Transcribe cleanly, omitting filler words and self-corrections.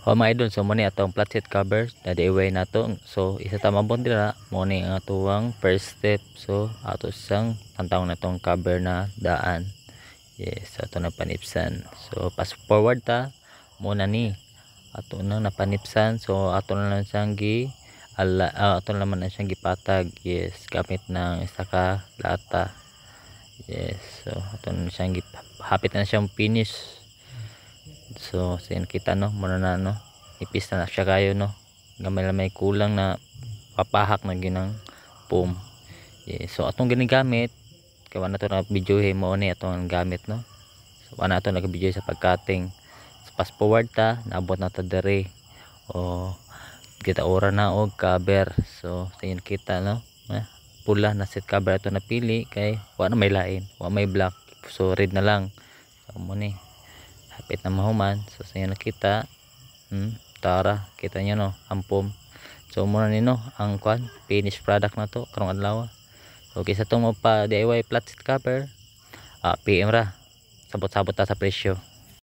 O mga idol, so muna atong flat seat cover na DIY nato. So isa ta mabot dira mo ni ang atuang first step. So ato sang tantawon natong cover na daan. Yes, so ato na panipsan. So pass forward ta muna ni ato na napanipsan. So ato na lang siyang ato na naman na siyang gipatag. Yes, gamit ng isa ka lata. Yes, so ato na siyang hapit na siyang finish. So sin kita no muna na no ipis na siya kayo no gamay lang may kulang na papahak na ginang foam. Yeah, so atong ginagamit kawan na to na video mo ni atong gamit no. So ana to nag-video sa pagcutting. So, fast forward ta naabot na ta dere o kita ora na og cover. So sin kita no pula na set cover ato napili kay wa na may lain wa may black, so red na lang. So mo ni hapit na mahuman. So sa inyo nakita tara kita nyo no ang foam. So muna ni no ang kwan finished product na to karong adlaw. So kaysa itong pa DIY flat seat cover PM ra sabot-sabot ta sa presyo.